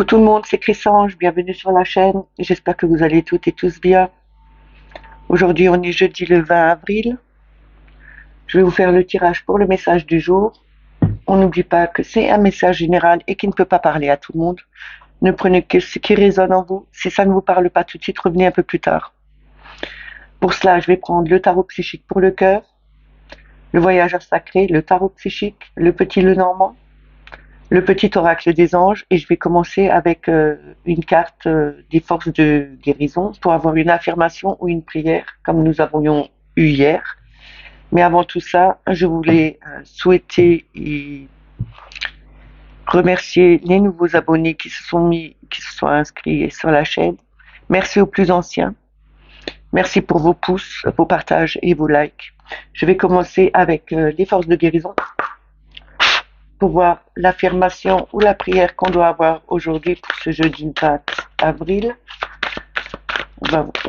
Coucou tout le monde, c'est Chrysange, bienvenue sur la chaîne. J'espère que vous allez toutes et tous bien. Aujourd'hui, on est jeudi le 20 avril. Je vais vous faire le tirage pour le message du jour. On n'oublie pas que c'est un message général et qui ne peut pas parler à tout le monde. Ne prenez que ce qui résonne en vous. Si ça ne vous parle pas tout de suite, revenez un peu plus tard. Pour cela, je vais prendre le tarot psychique pour le cœur, le voyageur sacré, le tarot psychique, le petit Lenormand, le petit oracle des anges, et je vais commencer avec une carte des forces de guérison pour avoir une affirmation ou une prière comme nous avions eu hier. Mais avant tout ça, je voulais souhaiter et remercier les nouveaux abonnés qui se sont inscrits sur la chaîne. Merci aux plus anciens. Merci pour vos pouces, vos partages et vos likes. Je vais commencer avec les forces de guérison pour voir l'affirmation ou la prière qu'on doit avoir aujourd'hui pour ce jeudi 20 avril.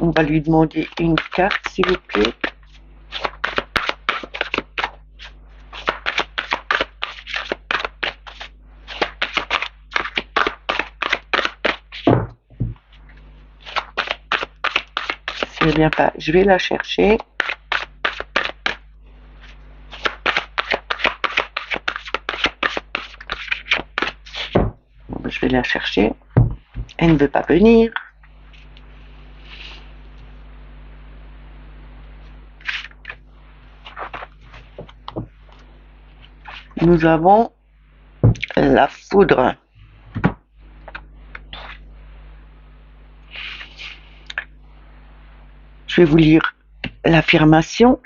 On va lui demander une carte, s'il vous plaît. C'est bien pas. Je vais la chercher. Je vais la chercher. Elle ne veut pas venir. Nous avons la foudre. Je vais vous lire l'affirmation.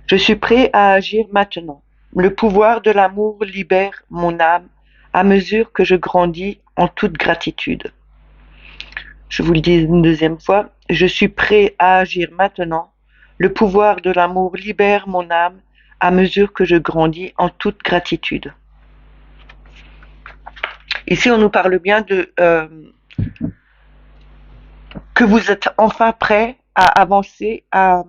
Je suis prêt à agir maintenant. Le pouvoir de l'amour libère mon âme à mesure que je grandis en toute gratitude. Je vous le dis une deuxième fois. Je suis prêt à agir maintenant. Le pouvoir de l'amour libère mon âme à mesure que je grandis en toute gratitude. Ici, on nous parle bien de que vous êtes enfin prêt à avancer, à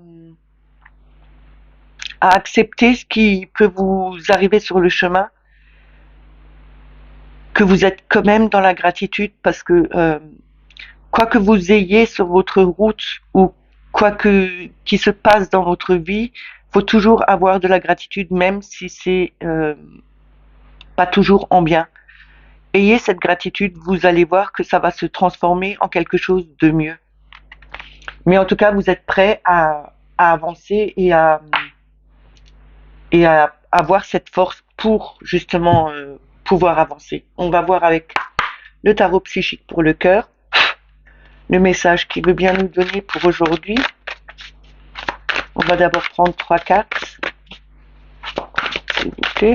accepter ce qui peut vous arriver sur le chemin, que vous êtes quand même dans la gratitude parce que quoi que vous ayez sur votre route ou quoi que qui se passe dans votre vie, faut toujours avoir de la gratitude même si c'est pas toujours en bien. Ayez cette gratitude, vous allez voir que ça va se transformer en quelque chose de mieux. Mais en tout cas, vous êtes prêt à avancer et à avoir cette force pour justement pouvoir avancer. On va voir avec le tarot psychique pour le cœur, le message qu'il veut bien nous donner pour aujourd'hui. On va d'abord prendre 3 cartes, s'il vous plaît.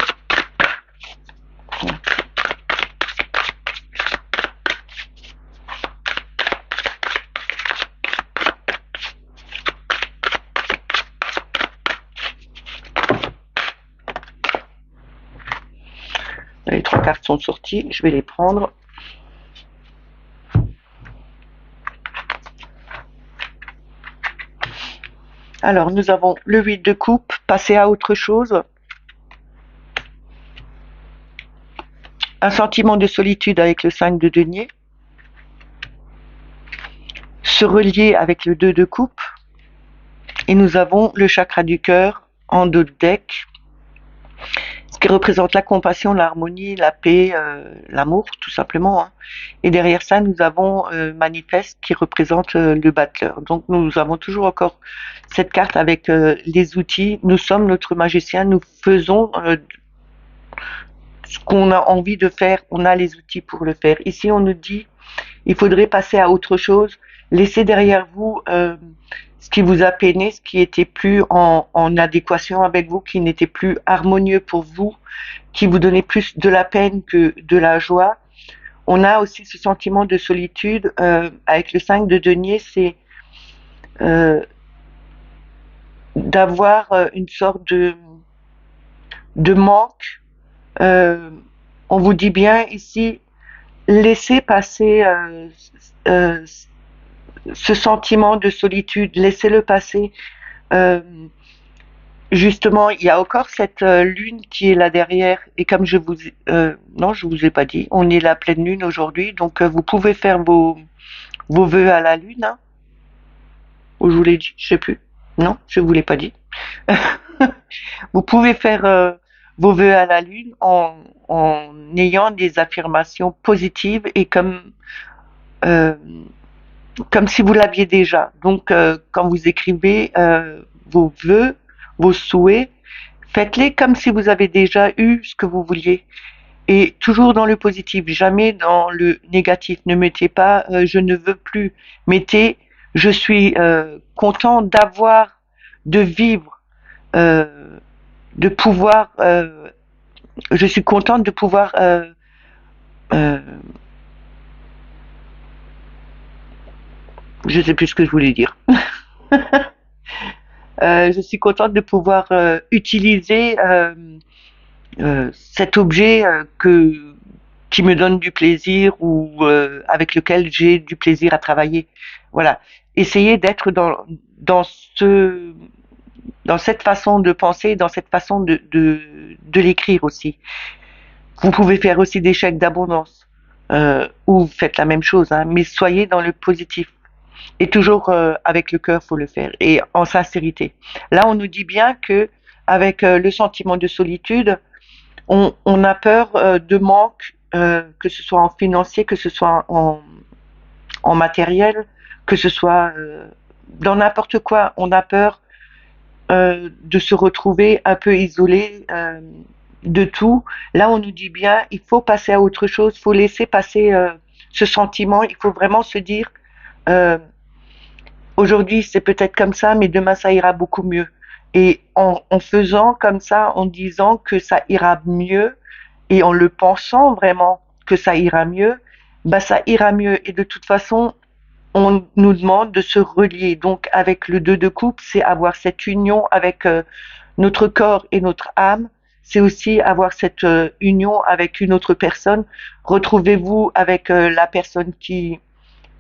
Les 3 cartes sont sorties, je vais les prendre. Alors, nous avons le 8 de coupe, passer à autre chose. Un sentiment de solitude avec le 5 de denier. Se relier avec le 2 de coupe. Et nous avons le chakra du cœur en dos de deck, ce qui représente la compassion, l'harmonie, la paix, l'amour, tout simplement. Hein. Et derrière ça, nous avons manifeste qui représente le battleur. Donc nous avons toujours encore cette carte avec les outils. Nous sommes notre magicien, nous faisons ce qu'on a envie de faire, on a les outils pour le faire. Ici, on nous dit, il faudrait passer à autre chose, laisser derrière vous ce qui vous a peiné, ce qui était plus en adéquation avec vous, qui n'était plus harmonieux pour vous, qui vous donnait plus de la peine que de la joie. On a aussi ce sentiment de solitude avec le 5 de denier, c'est d'avoir une sorte de manque. On vous dit bien ici, laissez passer ce sentiment de solitude, laissez-le passer. justement, il y a encore cette lune qui est là derrière. Et comme je vous, non, je vous ai pas dit, on est la pleine lune aujourd'hui, donc vous pouvez faire vos vœux à la lune. Hein, ou je vous l'ai dit, je sais plus. Non, je vous l'ai pas dit. Vous pouvez faire vos vœux à la lune en ayant des affirmations positives et euh, comme si vous l'aviez déjà. Donc, quand vous écrivez vos vœux, vos souhaits, faites-les comme si vous avez déjà eu ce que vous vouliez. Et toujours dans le positif, jamais dans le négatif. Ne mettez pas je ne veux plus. Mettez je suis content d'avoir, de vivre, euh, de pouvoir. Je suis contente de pouvoir. Euh, je sais plus ce que je voulais dire. Je suis contente de pouvoir utiliser cet objet qui me donne du plaisir ou avec lequel j'ai du plaisir à travailler. Voilà. Essayez d'être dans ce dans cette façon de penser, dans cette façon de l'écrire aussi. Vous pouvez faire aussi des chèques d'abondance ou vous faites la même chose, hein, mais soyez dans le positif. Et toujours avec le cœur, faut le faire et en sincérité. Là, on nous dit bien que avec le sentiment de solitude, on a peur de manque, que ce soit en financier, que ce soit en matériel, que ce soit dans n'importe quoi. On a peur de se retrouver un peu isolé de tout. Là, on nous dit bien, il faut passer à autre chose, il faut laisser passer ce sentiment, il faut vraiment se dire, euh, aujourd'hui c'est peut-être comme ça, mais demain ça ira beaucoup mieux. Et en faisant comme ça, en disant que ça ira mieux, et en le pensant vraiment que ça ira mieux, bah ça ira mieux. Et de toute façon, on nous demande de se relier. Donc avec le 2 de coupe, c'est avoir cette union avec notre corps et notre âme. C'est aussi avoir cette union avec une autre personne. Retrouvez-vous avec la personne qui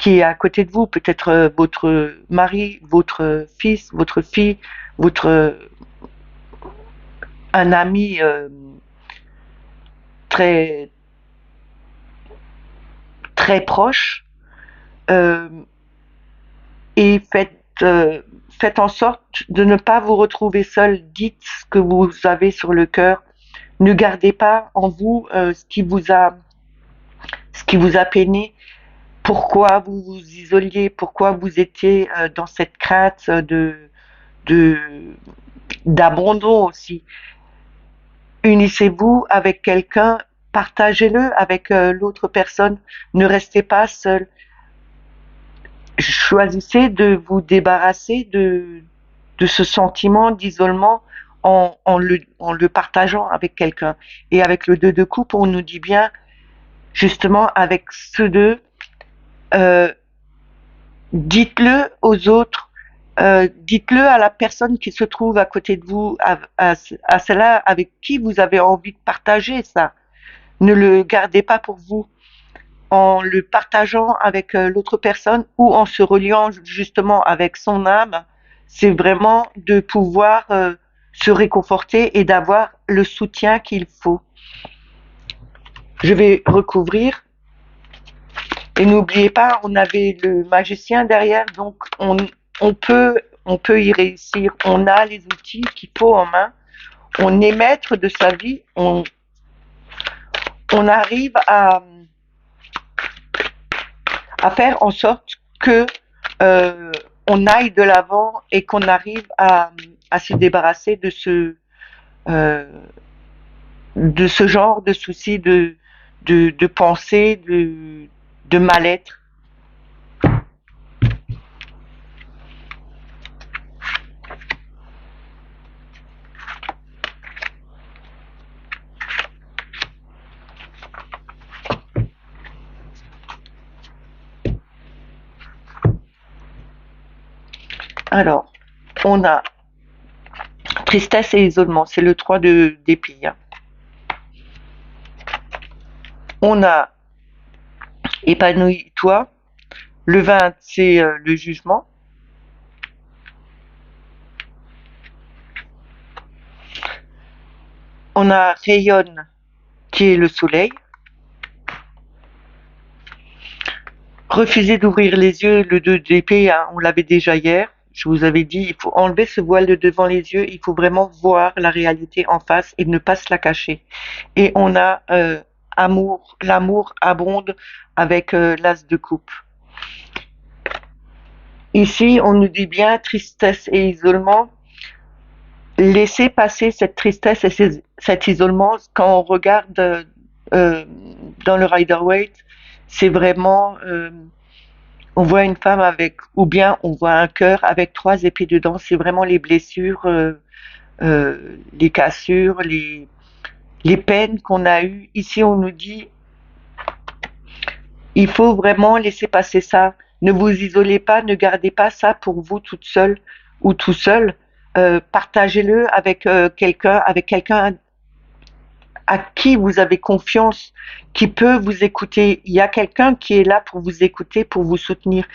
est à côté de vous, peut-être votre mari, votre fils, votre fille, votre un ami très très proche euh, et faites en sorte de ne pas vous retrouver seul. Dites ce que vous avez sur le cœur. Ne gardez pas en vous ce qui vous a peiné. Pourquoi vous vous isoliez, pourquoi vous étiez dans cette crainte de d'abandon aussi. Unissez-vous avec quelqu'un, partagez-le avec l'autre personne. Ne restez pas seul. Choisissez de vous débarrasser de ce sentiment d'isolement en le partageant avec quelqu'un. Et avec le 2 de coupe, on nous dit bien, justement, avec ce 2, euh, dites-le aux autres, dites-le à la personne qui se trouve à côté de vous, à celle-là avec qui vous avez envie de partager ça. Ne le gardez pas pour vous. En le partageant avec l'autre personne ou en se reliant justement avec son âme, c'est vraiment de pouvoir se réconforter et d'avoir le soutien qu'il faut. Je vais recouvrir. Et n'oubliez pas, on avait le magicien derrière, donc on peut y réussir. On a les outils qu'il faut en main. On est maître de sa vie. On arrive à faire en sorte que on aille de l'avant et qu'on arrive à se débarrasser euh, de ce genre de soucis, de pensée, de mal-être. Alors, on a tristesse et isolement, c'est le 3 d'épée. Hein. On a épanoui-toi, le 20 c'est le jugement, On a Rayon, qui est le soleil. Refusez d'ouvrir les yeux, le 2 d'épée, hein, on l'avait déjà hier. Je vous avais dit, il faut enlever ce voile de devant les yeux, il faut vraiment voir la réalité en face et ne pas se la cacher. Et on a amour, l'amour abonde avec l'as de coupe. Ici, on nous dit bien tristesse et isolement. Laissez passer cette tristesse et cet isolement quand on regarde euh, dans le Rider-Waite, c'est vraiment on voit une femme avec, ou bien on voit un cœur avec 3 épées dedans. C'est vraiment les blessures, les cassures, les peines qu'on a eues. Ici, on nous dit, il faut vraiment laisser passer ça. Ne vous isolez pas, ne gardez pas ça pour vous toute seule ou tout seul. Partagez-le avec quelqu'un à qui vous avez confiance, qui peut vous écouter. Il y a quelqu'un qui est là pour vous écouter, pour vous soutenir.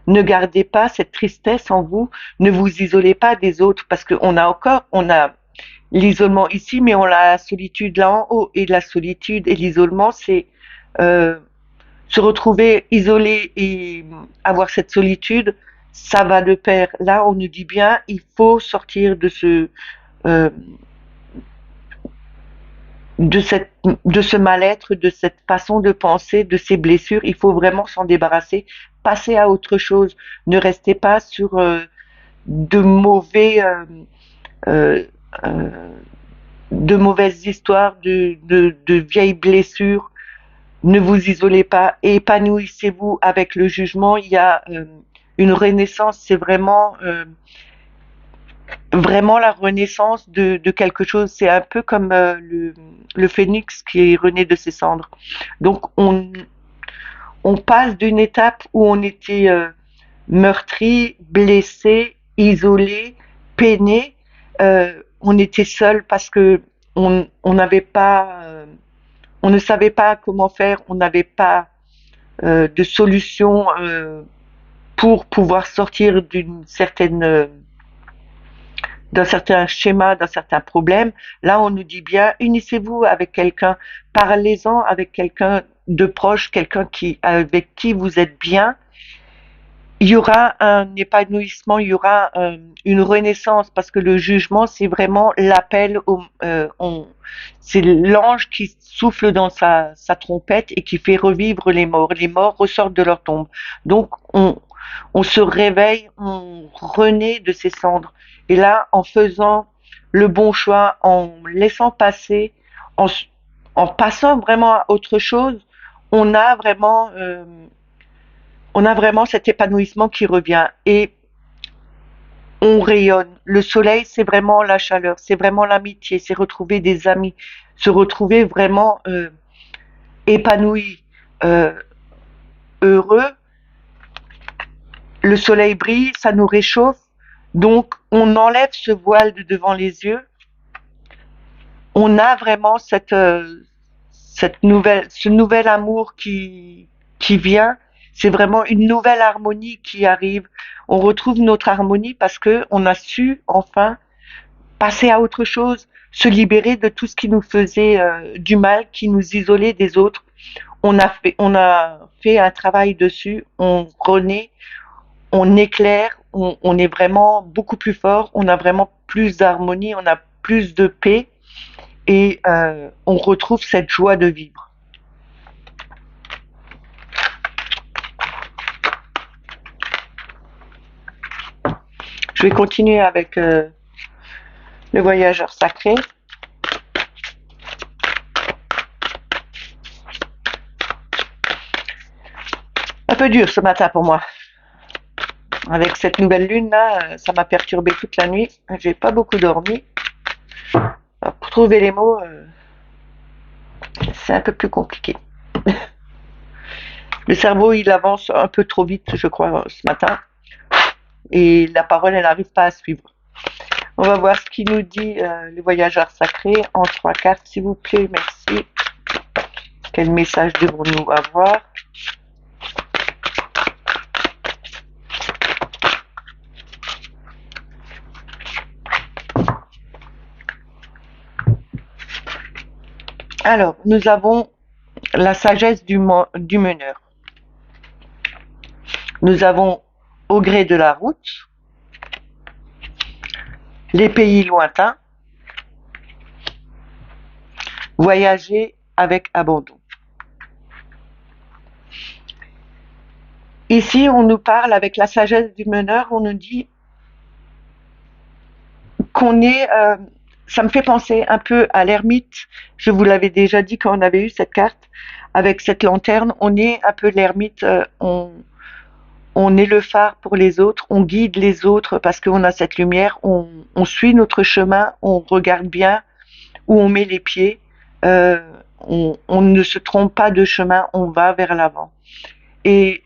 Ne gardez pas cette tristesse en vous, ne vous isolez pas des autres, parce qu'on a encore, on a l'isolement ici, mais on a la solitude là en haut. Et la solitude et l'isolement, c'est euh, se retrouver isolé et avoir cette solitude, ça va de pair. Là, on nous dit bien, il faut sortir euh, de ce mal-être, de cette façon de penser, de ces blessures. Il faut vraiment s'en débarrasser, passer à autre chose. Ne restez pas sur de mauvais, euh, euh, de mauvaises histoires, de vieilles blessures. Ne vous isolez pas, épanouissez-vous avec le jugement. Il y a une renaissance, c'est vraiment la renaissance de quelque chose. C'est un peu comme le phénix qui est rené de ses cendres. Donc on passe d'une étape où on était meurtri, blessé, isolé, peiné. On était seul parce que on n'avait pas, on ne savait pas comment faire, on n'avait pas de solution pour pouvoir sortir d'un certain schéma, d'un certain problème. Là, on nous dit bien, unissez-vous avec quelqu'un, parlez-en avec quelqu'un de proche, quelqu'un avec qui vous êtes bien. Il y aura un épanouissement, il y aura une renaissance, parce que le jugement, c'est vraiment l'appel, c'est l'ange qui souffle dans sa trompette et qui fait revivre les morts. Les morts ressortent de leur tombe. Donc, on se réveille, on renaît de ses cendres. Et là, en faisant le bon choix, en laissant passer, en, en passant vraiment à autre chose, on a vraiment, euh, on a vraiment cet épanouissement qui revient et on rayonne. Le soleil, c'est vraiment la chaleur, c'est vraiment l'amitié, c'est retrouver des amis, se retrouver vraiment épanoui, euh, heureux. Le soleil brille, ça nous réchauffe, donc on enlève ce voile de devant les yeux. On a vraiment ce nouvel amour qui vient. C'est vraiment une nouvelle harmonie qui arrive. On retrouve notre harmonie parce que on a su enfin passer à autre chose, se libérer de tout ce qui nous faisait du mal, qui nous isolait des autres. On a fait un travail dessus. On renaît, on éclaire, on est vraiment beaucoup plus fort. On a vraiment plus d'harmonie, on a plus de paix et on retrouve cette joie de vivre. Je vais continuer avec le voyageur sacré. Un peu dur ce matin pour moi. Avec cette nouvelle lune là, ça m'a perturbé toute la nuit. J'ai pas beaucoup dormi. Alors, pour trouver les mots, c'est un peu plus compliqué. Le cerveau, il avance un peu trop vite, je crois, ce matin. Et la parole, elle n'arrive pas à suivre. On va voir ce qu'il nous dit le voyageur sacré en 3 cartes, s'il vous plaît. Merci. Quel message devons-nous avoir? Alors, nous avons la sagesse du meneur. Nous avons au gré de la route, les pays lointains, voyager avec abandon. Ici, on nous parle avec la sagesse du meneur, on nous dit qu'on est, ça me fait penser un peu à l'ermite. Je vous l'avais déjà dit quand on avait eu cette carte avec cette lanterne. On est un peu l'ermite. On est le phare pour les autres. On guide les autres parce qu'on a cette lumière. On suit notre chemin. On regarde bien où on met les pieds. Euh, on ne se trompe pas de chemin. On va vers l'avant. Et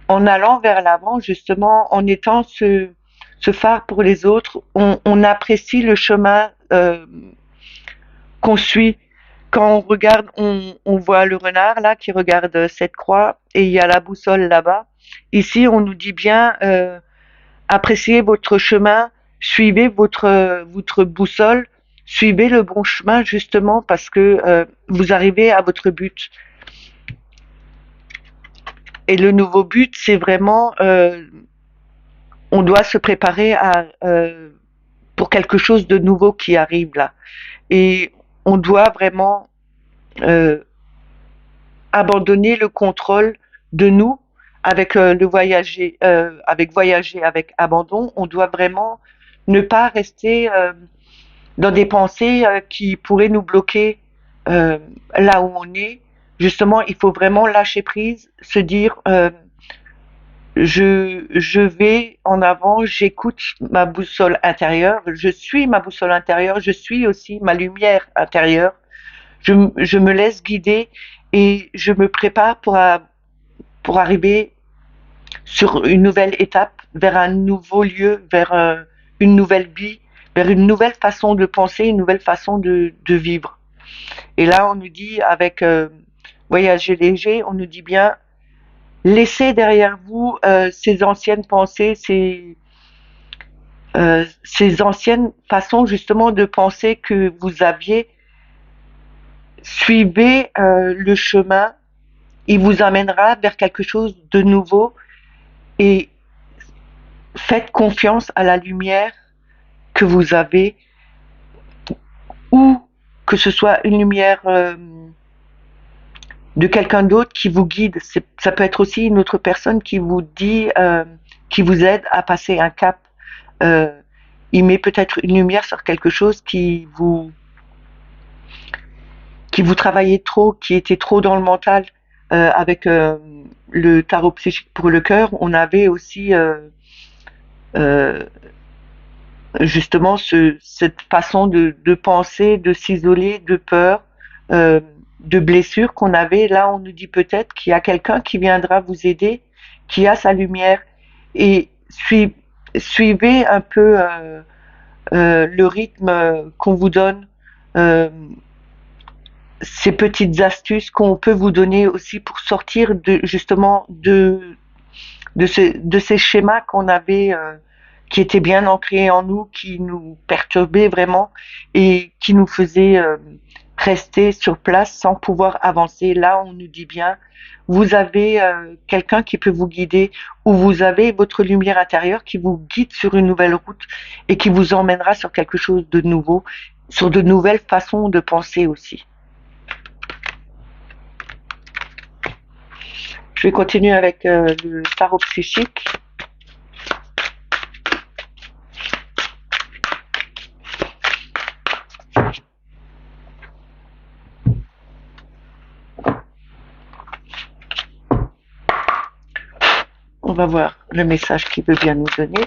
en allant vers l'avant, justement, en étant ce phare pour les autres, on apprécie le chemin qu'on suit. Quand on regarde, on voit le renard là qui regarde cette croix et il y a la boussole là-bas. Ici, on nous dit bien appréciez votre chemin, suivez votre boussole, suivez le bon chemin justement parce que vous arrivez à votre but. Et le nouveau but, c'est vraiment on doit se préparer pour quelque chose de nouveau qui arrive là. Et on doit vraiment euh, abandonner le contrôle de nous avec avec voyager avec abandon. On doit vraiment ne pas rester dans des pensées qui pourraient nous bloquer là où on est. Justement, il faut vraiment lâcher prise, se dire je vais en avant, j'écoute ma boussole intérieure, je suis ma boussole intérieure, je suis aussi ma lumière intérieure, je me laisse guider et je me prépare pour arriver sur une nouvelle étape, vers un nouveau lieu, vers une nouvelle vie, vers une nouvelle façon de penser, une nouvelle façon de vivre. Et là, on nous dit avec voyager léger, on nous dit bien laissez derrière vous ces anciennes pensées, ces anciennes façons justement de penser que vous aviez. Suivez le chemin, il vous amènera vers quelque chose de nouveau et faites confiance à la lumière que vous avez ou que ce soit une lumière de quelqu'un d'autre qui vous guide. Ça peut être aussi une autre personne qui vous dit, qui vous aide à passer un cap. Euh, il met peut-être une lumière sur quelque chose qui vous travaillait trop, qui était trop dans le mental. Avec le tarot psychique pour le cœur, on avait aussi euh, justement cette façon de penser, de s'isoler, de peur, euh, de blessures qu'on avait. Là, on nous dit peut-être qu'il y a quelqu'un qui viendra vous aider, qui a sa lumière. Et suivez un peu le rythme qu'on vous donne, euh, ces petites astuces qu'on peut vous donner aussi pour sortir justement de ces schémas qu'on avait, qui étaient bien ancrés en nous, qui nous perturbaient vraiment et qui nous faisaient rester sur place sans pouvoir avancer. Là, on nous dit bien, vous avez quelqu'un qui peut vous guider ou vous avez votre lumière intérieure qui vous guide sur une nouvelle route et qui vous emmènera sur quelque chose de nouveau, sur de nouvelles façons de penser aussi. Je vais continuer avec le tarot psychique. On va voir le message qu'il veut bien nous donner.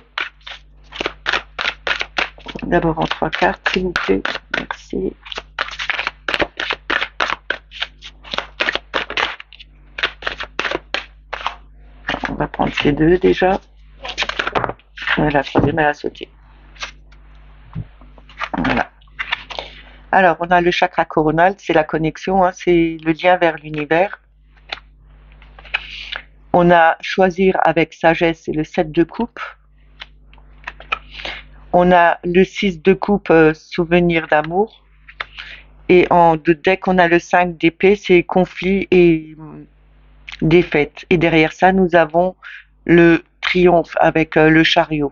D'abord en 3 cartes, s'il vous plaît. Merci. On va prendre ces deux déjà. La troisième, elle a sauté. Voilà. Alors, on a le chakra coronal, c'est la connexion, hein, c'est le lien vers l'univers. On a choisir avec sagesse, c'est le 7 de coupe. On a le 6 de coupe, souvenir d'amour. Et en deux decks, on a le 5 d'épée, c'est conflit et défaite. Et derrière ça, nous avons le triomphe avec le chariot.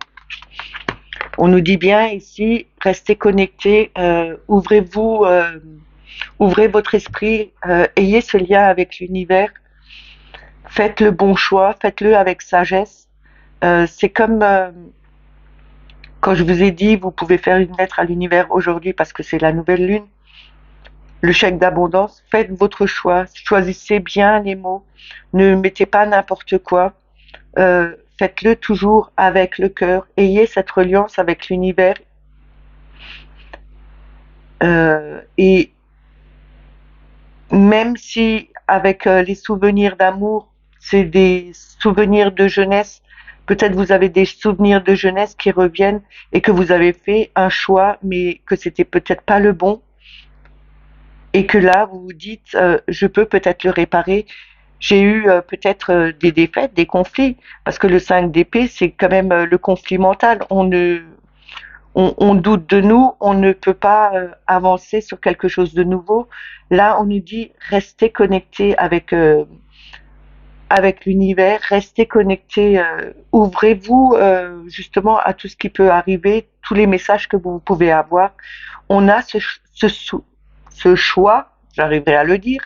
On nous dit bien ici, restez connectés, ouvrez votre esprit, ayez ce lien avec l'univers, faites le bon choix, faites-le avec sagesse. C'est comme quand je vous ai dit, vous pouvez faire une lettre à l'univers aujourd'hui parce que c'est la nouvelle lune, le chèque d'abondance, faites votre choix, choisissez bien les mots, ne mettez pas n'importe quoi, faites-le toujours avec le cœur, ayez cette reliance avec l'univers et même si avec les souvenirs d'amour, c'est des souvenirs de jeunesse, peut-être vous avez des souvenirs de jeunesse qui reviennent et que vous avez fait un choix, mais que c'était peut-être pas le bon, et que là vous vous dites je peux peut-être le réparer. J'ai eu peut-être des défaites, des conflits, parce que le 5 d'épée, c'est quand même le conflit mental. On doute de nous, on ne peut pas avancer sur quelque chose de nouveau. Là, on nous dit restez connectés avec l'univers, restez connectés, ouvrez-vous justement à tout ce qui peut arriver, tous les messages que vous pouvez avoir. On a ce choix, j'arriverai à le dire,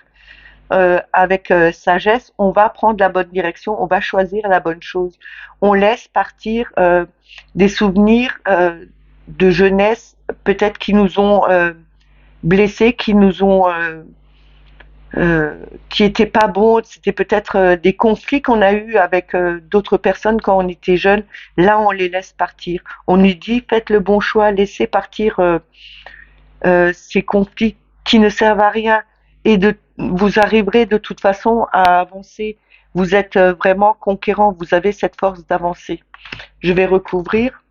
avec sagesse, on va prendre la bonne direction, on va choisir la bonne chose. On laisse partir des souvenirs de jeunesse, peut-être qui nous ont blessés, qui étaient pas bons. C'était peut-être des conflits qu'on a eus avec d'autres personnes quand on était jeune. Là, on les laisse partir. On nous dit faites le bon choix, laissez partir ces conflits qui ne servent à rien et vous arriverez de toute façon à avancer. Vous êtes vraiment conquérant, vous avez cette force d'avancer. Je vais recouvrir.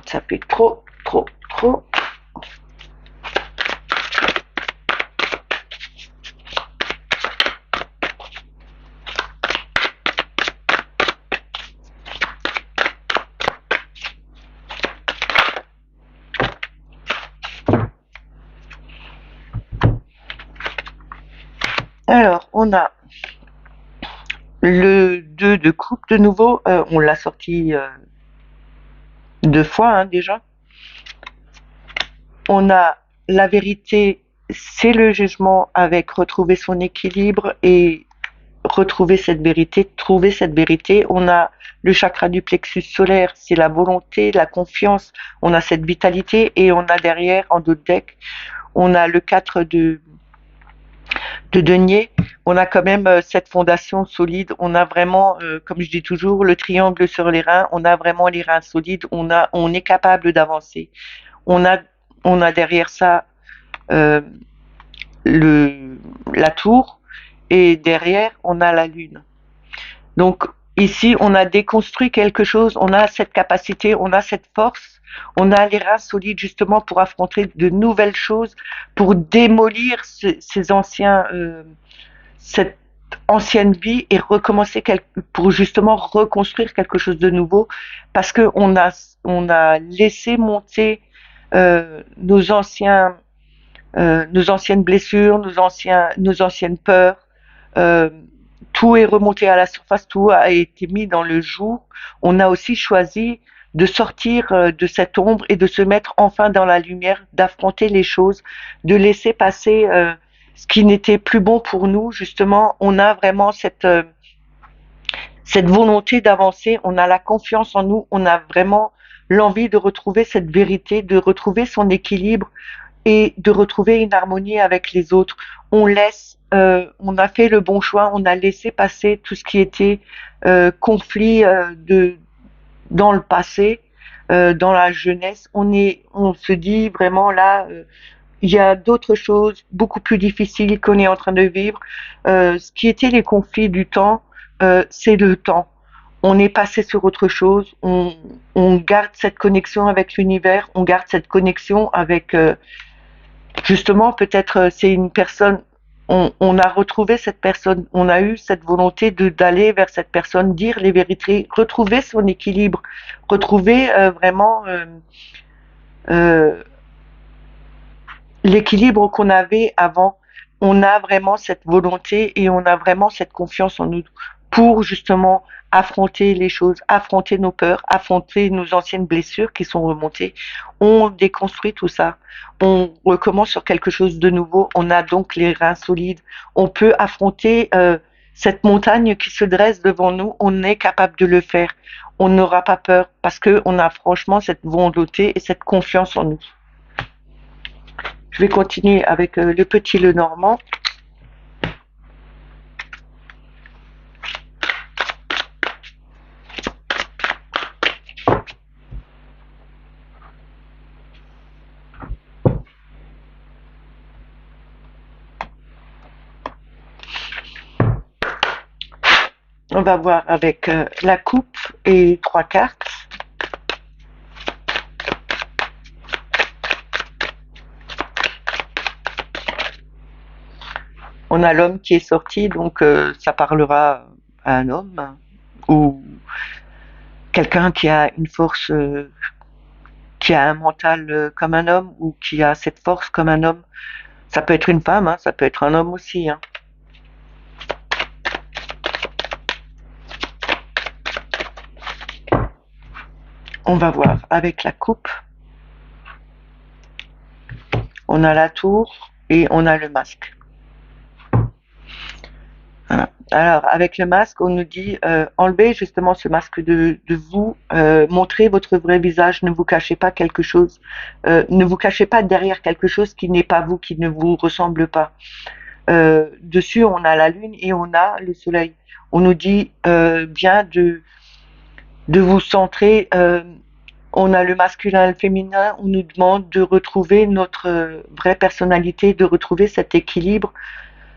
Ça fait trop. Alors, on a le 2 de coupe de nouveau. On l'a sorti 2 fois hein, déjà. On a la vérité, c'est le jugement avec retrouver son équilibre et retrouver cette vérité, trouver cette vérité. On a le chakra du plexus solaire, c'est la volonté, la confiance. On a cette vitalité et on a derrière, en d'autres decks, on a le 4 de denier. On a quand même cette fondation solide. On a vraiment, comme je dis toujours, le triangle sur les reins. On a vraiment les reins solides. On est capable d'avancer. On a derrière ça la tour et derrière on a la lune. Donc ici on a déconstruit quelque chose, on a cette capacité, on a cette force, on a les reins solides justement pour affronter de nouvelles choses, pour démolir ces anciens, cette ancienne vie et recommencer pour justement reconstruire quelque chose de nouveau, parce que on a laissé monter nos anciennes blessures, nos anciennes peurs. Tout est remonté à la surface, tout a été mis dans le jour. On a aussi choisi de sortir de cette ombre et de se mettre enfin dans la lumière, d'affronter les choses, de laisser passer ce qui n'était plus bon pour nous. Justement, on a vraiment cette volonté d'avancer, on a la confiance en nous, on a vraiment l'envie de retrouver cette vérité, de retrouver son équilibre et de retrouver une harmonie avec les autres. On a fait le bon choix, on a laissé passer tout ce qui était conflit dans le passé, dans la jeunesse. On se dit vraiment là, il y a d'autres choses beaucoup plus difficiles qu'on est en train de vivre. Ce qui était les conflits du temps, c'est le temps. On est passé sur autre chose. On garde cette connexion avec l'univers. On garde cette connexion avec justement peut-être c'est une personne. on a retrouvé cette personne, on a eu cette volonté d'aller vers cette personne, dire les vérités, retrouver son équilibre, retrouver vraiment euh, l'équilibre qu'on avait avant. On a vraiment cette volonté et on a vraiment cette confiance en nous pour justement affronter les choses, affronter nos peurs, affronter nos anciennes blessures qui sont remontées. On déconstruit tout ça. On recommence sur quelque chose de nouveau. On a donc les reins solides. On peut affronter cette montagne qui se dresse devant nous. On est capable de le faire. On n'aura pas peur parce qu'on a franchement cette volonté et cette confiance en nous. Je vais continuer avec le petit Lenormand. On va voir avec la coupe et 3 cartes. On a l'homme qui est sorti, donc ça parlera à un homme ou quelqu'un qui a une force, qui a un mental comme un homme ou qui a cette force comme un homme. Ça peut être une femme, hein, ça peut être un homme aussi. Hein. On va voir avec la coupe. On a la tour et on a le masque. Voilà. Alors, avec le masque, on nous dit enlevez justement ce masque de vous, montrez votre vrai visage, ne vous cachez pas quelque chose, ne vous cachez pas derrière quelque chose qui n'est pas vous, qui ne vous ressemble pas. Dessus, on a la lune et on a le soleil. On nous dit bien de vous centrer. On a le masculin et le féminin. On nous demande de retrouver notre vraie personnalité, de retrouver cet équilibre.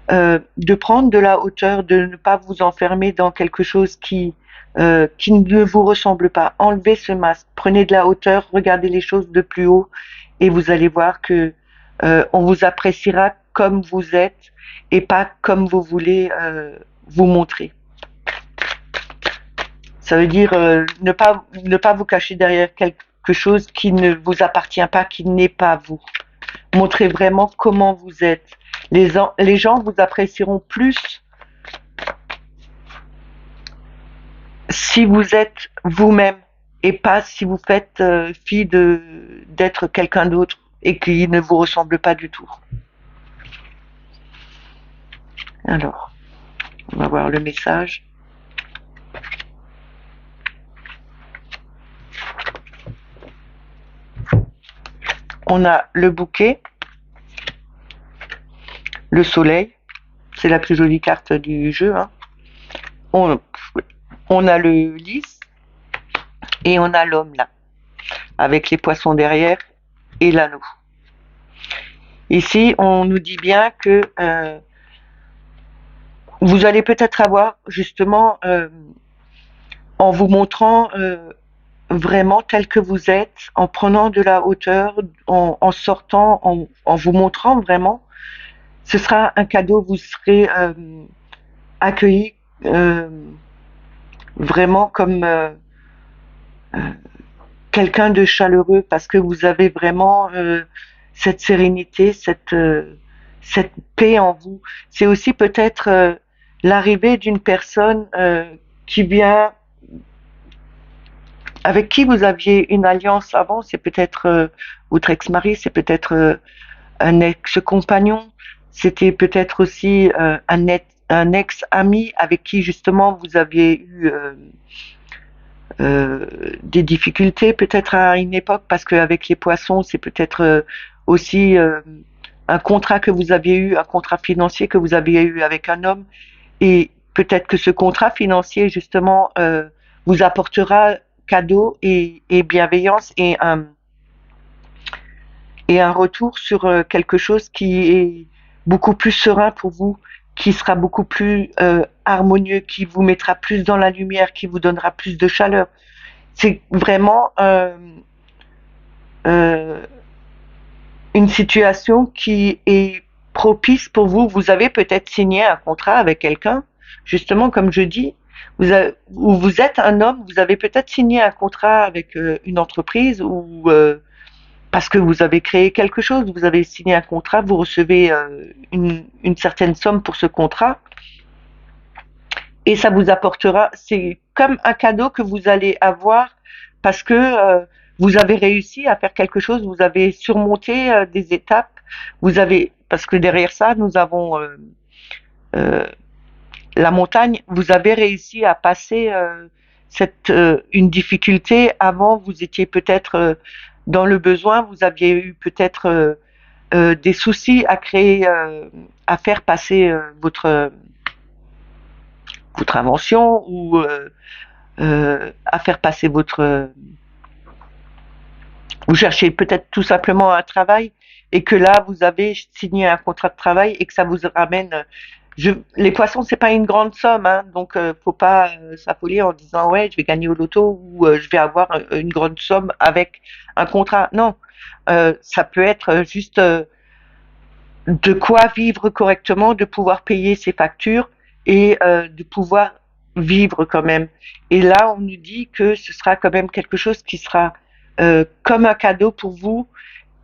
De prendre de la hauteur, de ne pas vous enfermer dans quelque chose qui ne vous ressemble pas. Enlevez ce masque, prenez de la hauteur, regardez les choses de plus haut et vous allez voir que on vous appréciera comme vous êtes et pas comme vous voulez vous montrer. Ça veut dire ne pas vous cacher derrière quelque chose qui ne vous appartient pas, qui n'est pas vous. Montrez vraiment comment vous êtes. Les gens vous apprécieront plus si vous êtes vous-même et pas si vous faites fi d'être quelqu'un d'autre et qui ne vous ressemble pas du tout. Alors, on va voir le message. On a le bouquet, le soleil, c'est la plus jolie carte du jeu. Hein. On a le lys et on a l'homme là, avec les poissons derrière et l'anneau. Ici, on nous dit bien que vous allez peut-être avoir justement, en vous montrant vraiment tel que vous êtes, en prenant de la hauteur, en sortant, en vous montrant vraiment, ce sera un cadeau, vous serez accueilli vraiment comme quelqu'un de chaleureux parce que vous avez vraiment cette sérénité, cette paix en vous. C'est aussi peut-être l'arrivée d'une personne qui vient avec qui vous aviez une alliance avant, c'est peut-être votre ex-mari, c'est peut-être un ex-compagnon, c'était peut-être aussi un ex-ami avec qui justement vous aviez eu des difficultés peut-être à une époque, parce qu'avec les poissons, c'est peut-être aussi un contrat que vous aviez eu, un contrat financier que vous aviez eu avec un homme, et peut-être que ce contrat financier justement vous apportera cadeau et bienveillance et un retour sur quelque chose qui est beaucoup plus serein pour vous, qui sera beaucoup plus harmonieux, qui vous mettra plus dans la lumière, qui vous donnera plus de chaleur. C'est vraiment une situation qui est propice pour vous. Vous avez peut-être signé un contrat avec quelqu'un, justement comme je dis, ou vous êtes un homme, vous avez peut-être signé un contrat avec une entreprise ou parce que vous avez créé quelque chose, vous avez signé un contrat, vous recevez une certaine somme pour ce contrat et ça vous apportera, c'est comme un cadeau que vous allez avoir parce que vous avez réussi à faire quelque chose, vous avez surmonté des étapes, vous avez, parce que derrière ça, nous avons euh, la montagne, vous avez réussi à passer une difficulté. Avant, vous étiez peut-être dans le besoin, vous aviez eu peut-être des soucis à créer, à faire passer votre invention ou à faire passer vous cherchez peut-être tout simplement un travail et que là vous avez signé un contrat de travail et que ça vous ramène. Les poissons c'est pas une grande somme, hein, donc faut pas s'affoler en disant ouais je vais gagner au loto ou je vais avoir une grande somme avec un contrat. Non, ça peut être juste de quoi vivre correctement, de pouvoir payer ses factures et de pouvoir vivre quand même. Et là, on nous dit que ce sera quand même quelque chose qui sera comme un cadeau pour vous,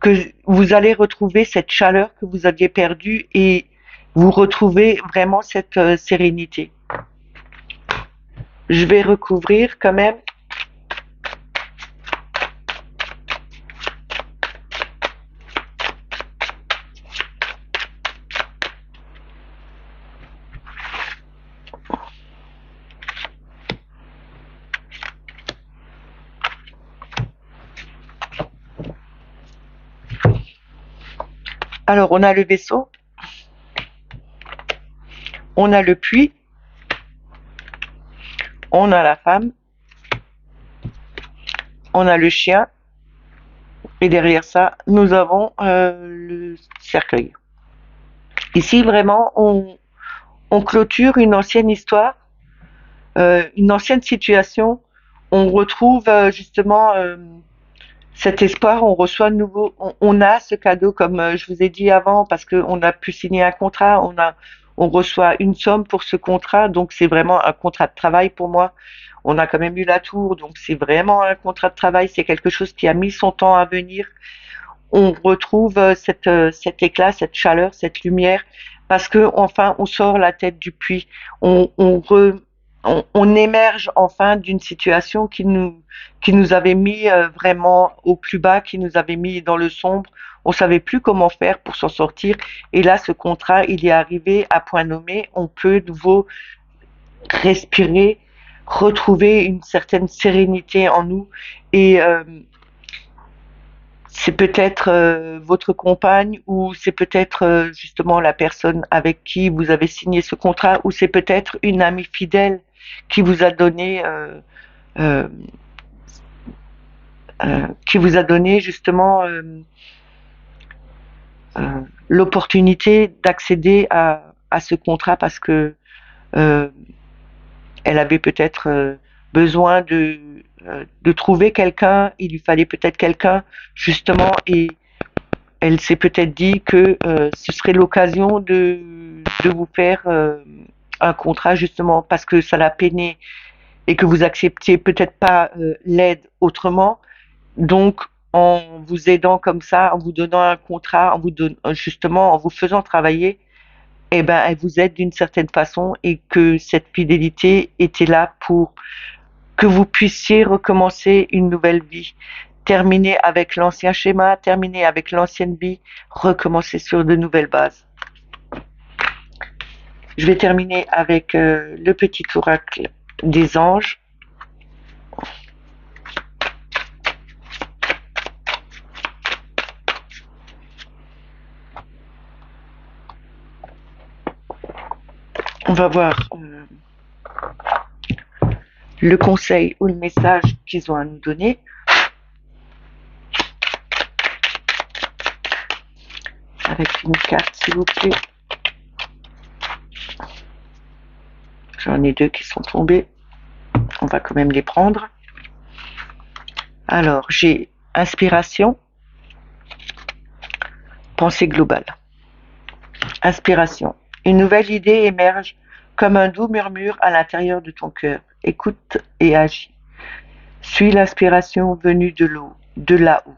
que vous allez retrouver cette chaleur que vous aviez perdue et vous retrouvez vraiment cette sérénité. Je vais recouvrir quand même. Alors, on a le vaisseau, on a le puits, on a la femme, on a le chien, et derrière ça, nous avons le cercueil. Ici, vraiment, on clôture une ancienne histoire, une ancienne situation. On retrouve justement cet espoir, on reçoit de nouveau, on a ce cadeau comme je vous ai dit avant parce qu'on a pu signer un contrat, on reçoit une somme pour ce contrat, donc c'est vraiment un contrat de travail pour moi. On a quand même eu la tour, donc c'est vraiment un contrat de travail, c'est quelque chose qui a mis son temps à venir. On retrouve cet éclat, cette chaleur, cette lumière, parce que enfin on sort la tête du puits, on émerge enfin d'une situation qui nous avait mis vraiment au plus bas, qui nous avait mis dans le sombre. On savait plus comment faire pour s'en sortir. Et là, ce contrat, il est arrivé à point nommé. On peut de nouveau respirer, retrouver une certaine sérénité en nous et c'est peut-être votre compagne ou c'est peut-être justement la personne avec qui vous avez signé ce contrat ou c'est peut-être une amie fidèle qui vous a donné euh, qui vous a donné justement l'opportunité d'accéder à ce contrat parce que euh, elle avait peut-être besoin de trouver quelqu'un, il lui fallait peut-être quelqu'un justement et elle s'est peut-être dit que ce serait l'occasion de vous faire un contrat justement parce que ça l'a peiné et que vous acceptiez peut-être pas l'aide autrement. Donc, en vous aidant comme ça, en vous donnant un contrat, justement, en vous faisant travailler, eh ben, elle vous aide d'une certaine façon et que cette fidélité était là pour que vous puissiez recommencer une nouvelle vie. Terminer avec l'ancien schéma, terminer avec l'ancienne vie, recommencer sur de nouvelles bases. Je vais terminer avec le petit oracle des anges. On va voir le conseil ou le message qu'ils ont à nous donner. Avec une carte, s'il vous plaît. J'en ai deux qui sont tombés. On va quand même les prendre. Alors, j'ai inspiration, pensée globale. Inspiration. Une nouvelle idée émerge comme un doux murmure à l'intérieur de ton cœur. Écoute et agis. Suis l'inspiration venue de là-haut.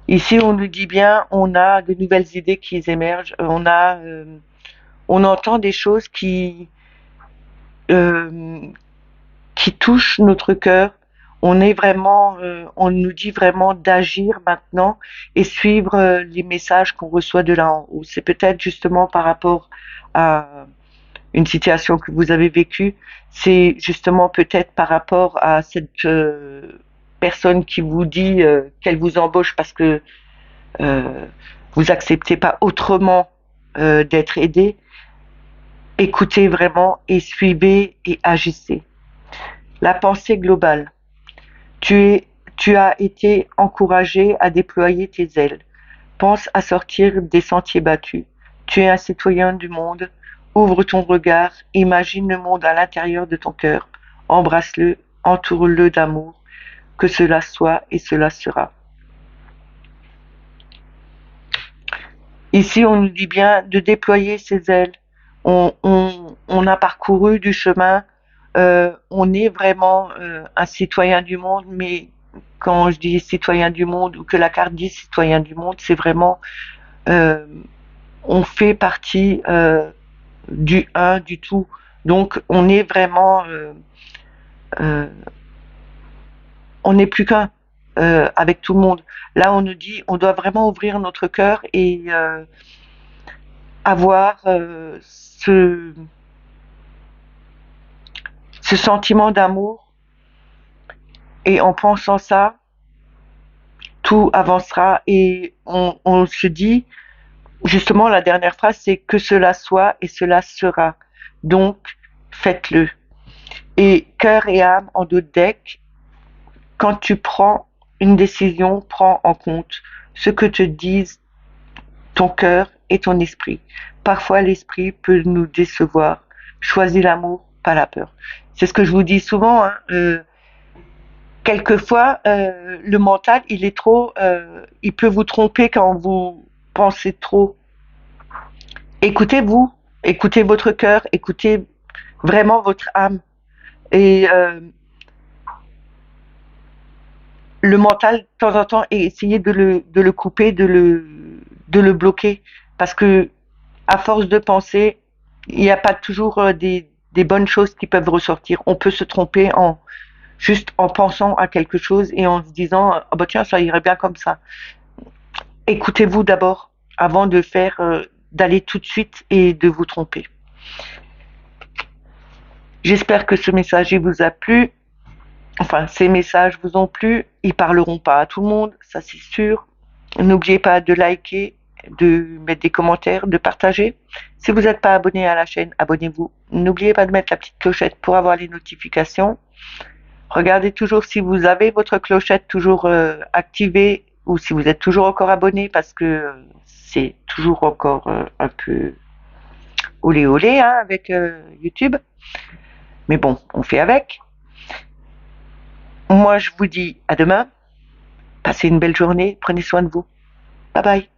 Ici, on nous dit bien, on a de nouvelles idées qui émergent, on entend des choses euh, qui touchent notre cœur. On nous dit vraiment d'agir maintenant et suivre les messages qu'on reçoit de là en haut. C'est peut-être justement par rapport à une situation que vous avez vécue, c'est justement peut-être par rapport à cette personne qui vous dit qu'elle vous embauche parce que euh, vous acceptez pas autrement d'être aidé. Écoutez vraiment et suivez et agissez. La pensée globale. Tu as été encouragé à déployer tes ailes. Pense à sortir des sentiers battus. Tu es un citoyen du monde. Ouvre ton regard, imagine le monde à l'intérieur de ton cœur. Embrasse-le, entoure-le d'amour. Que cela soit et cela sera. Ici, on nous dit bien de déployer ses ailes. On a parcouru du chemin. On est vraiment un citoyen du monde, mais quand je dis citoyen du monde ou que la carte dit citoyen du monde, c'est vraiment euh, on fait partie du un, du tout. Donc on est vraiment euh, on n'est plus qu'un avec tout le monde. Là on nous dit on doit vraiment ouvrir notre cœur et avoir ce sentiment d'amour et en pensant ça, tout avancera et on se dit, justement la dernière phrase c'est que cela soit et cela sera. Donc faites-le. Et cœur et âme en dos de deck, quand tu prends une décision, prends en compte ce que te disent ton cœur et ton esprit. Parfois l'esprit peut nous décevoir. Choisis l'amour, pas la peur. C'est ce que je vous dis souvent, hein. Quelquefois, le mental, il peut vous tromper quand vous pensez trop. Écoutez-vous, écoutez votre cœur, écoutez vraiment votre âme. Et le mental, de temps en temps, essayez de le couper, de le bloquer. Parce que, à force de penser, il n'y a pas toujours des bonnes choses qui peuvent ressortir. On peut se tromper juste en pensant à quelque chose et en se disant, ah bah tiens, ça irait bien comme ça. Écoutez-vous d'abord avant d'aller tout de suite et de vous tromper. J'espère que ce message vous a plu. Enfin, ces messages vous ont plu. Ils parleront pas à tout le monde, ça c'est sûr. N'oubliez pas de liker, de mettre des commentaires, de partager. Si vous n'êtes pas abonné à la chaîne, abonnez-vous. N'oubliez pas de mettre la petite clochette pour avoir les notifications. Regardez toujours si vous avez votre clochette toujours activée ou si vous êtes toujours encore abonné parce que c'est toujours encore un peu olé olé hein, avec YouTube. Mais bon, on fait avec. Moi, je vous dis à demain. Passez une belle journée. Prenez soin de vous. Bye bye.